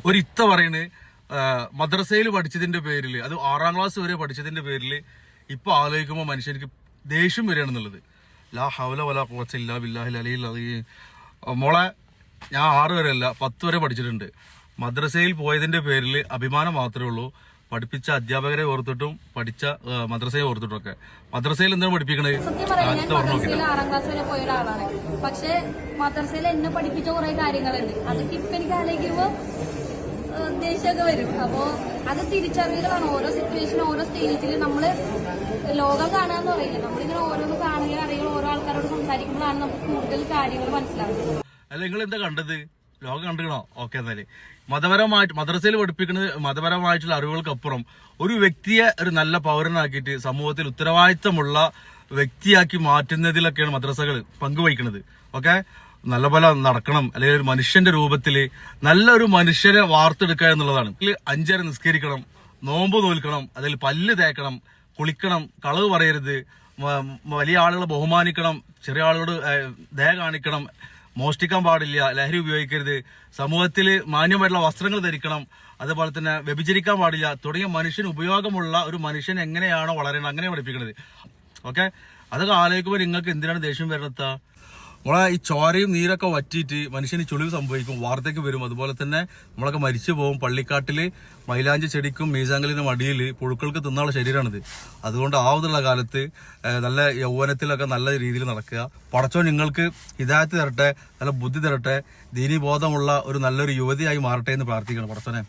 ഒരു ഇത്ത പറയുന്നത് മദ്രസയിൽ പഠിച്ചതിന്റെ പേരിൽ, അത് 6ാം ക്ലാസ് വരെ പഠിച്ചതിന്റെ പേരിൽ ഇപ്പൊ ആലോചിക്കുമ്പോൾ മനുഷ്യർക്ക് ദേഷ്യം വരികയാണെന്നുള്ളത്. ലാ ഹൗല വലാ ഖുവത ഇല്ലാ ബില്ലാഹിൽ അലിയിൽ അദീം. മോളെ, ഞാൻ 6 വരെ അല്ല 10 വരെ പഠിച്ചിട്ടുണ്ട്. മദ്രസയിൽ പോയതിന്റെ പേരിൽ അഭിമാനം മാത്രമേ ഉള്ളൂ. പഠിപ്പിച്ച അധ്യാപകരെ ഓർത്തിട്ടും പഠിച്ച മദ്രസയെ ഓർത്തിട്ടും ഒക്കെ. മദ്രസയിൽ എന്താണ് പഠിപ്പിക്കണത്? 6ാം ക്ലാസ് വരെ പോയ ഒരാളാണ്. പക്ഷെ മദ്രസയിൽ എന്നെ പഠിപ്പിച്ച കുറെ കാര്യങ്ങളുണ്ട്. അതൊക്കെ ഇപ്പൊ എനിക്ക് ആലോചിക്കുമ്പോ ദേഷ്യമൊക്കെ വരും. അപ്പോ അത് തിരിച്ചറിവുകളാണ്. ഓരോ സിറ്റുവേഷനും ഓരോ സ്റ്റേജിൽ നമ്മള് ലോകം കാണുക എന്ന് പറയില്ല, നമ്മളിങ്ങനെ ഓരോന്ന് കാണുകയും അറിയുക, ഓരോ ആൾക്കാരോട് സംസാരിക്കുമ്പോഴാണ് നമുക്ക് കൂടുതൽ കാര്യങ്ങൾ മനസ്സിലാവുന്നത്. അല്ല, നിങ്ങൾ എന്താ കണ്ടത്? ലോകം കണ്ടുകണോ? ഓക്കെ. എന്നാല് മദ്രസയിൽ പഠിപ്പിക്കുന്നത് മതപരമായിട്ടുള്ള അറിവുകൾക്കപ്പുറം ഒരു വ്യക്തിയെ ഒരു നല്ല പൗരനാക്കിയിട്ട് സമൂഹത്തിൽ ഉത്തരവാദിത്തമുള്ള വ്യക്തിയാക്കി മാറ്റുന്നതിലൊക്കെയാണ് മദ്രസകൾ പങ്കുവഹിക്കുന്നത്. ഓക്കെ, നല്ല പോലെ നടക്കണം, അല്ലെങ്കിൽ ഒരു മനുഷ്യന്റെ രൂപത്തിൽ നല്ലൊരു മനുഷ്യരെ വാർത്തെടുക്കുക എന്നുള്ളതാണ്. 5 നേരം നിസ്കരിക്കണം, നോമ്പ് നോൽക്കണം, അതിൽ പല്ല് തേക്കണം, കുളിക്കണം, കളവ് പറയരുത്, വലിയ ആളുകളെ ബഹുമാനിക്കണം, ചെറിയ ആളുകളോട് ദയ കാണിക്കണം, മോഷ്ടിക്കാൻ പാടില്ല, ലഹരി ഉപയോഗിക്കരുത്, സമൂഹത്തിൽ മാന്യമായിട്ടുള്ള വസ്ത്രങ്ങൾ ധരിക്കണം, അതുപോലെ തന്നെ വ്യഭിചരിക്കാൻ പാടില്ല തുടങ്ങിയ മനുഷ്യന് ഉപയോഗമുള്ള ഒരു മനുഷ്യൻ എങ്ങനെയാണോ വളരേണ്ടത് അങ്ങനെ പഠിപ്പിക്കുന്നത്. ഓക്കെ, അതൊക്കെ ആലോചിക്കുമ്പോൾ നിങ്ങൾക്ക് എന്തിനാണ് ദേഷ്യം വരുന്നത്? നമ്മളെ ഈ ചോരയും നീരൊക്കെ വറ്റിയിട്ട് മനുഷ്യന് ചുളിവ് സംഭവിക്കും, വാർദ്ധക്യം വരും, അതുപോലെ തന്നെ നമ്മളൊക്കെ മരിച്ചു പോകും. പള്ളിക്കാട്ടില് മൈലാഞ്ചി ചെടിക്കും മീസാങ്കലിനും അടിയിൽ പുഴുക്കൾക്ക് തിന്നാനുള്ള ശരീരമാണിത്. അതുകൊണ്ട് ആവുന്നുള്ള കാലത്ത് നല്ല യൗവനത്തിലൊക്കെ നല്ല രീതിയിൽ നടക്കുക. പടച്ചോൻ നിങ്ങൾക്ക് ഹിദായത്ത് തരട്ടെ, നല്ല ബുദ്ധി തരട്ടെ, ദീനീബോധമുള്ള ഒരു നല്ലൊരു യുവതിയായി മാറട്ടെ എന്ന് പ്രാർത്ഥിക്കണം പടച്ചോനെ.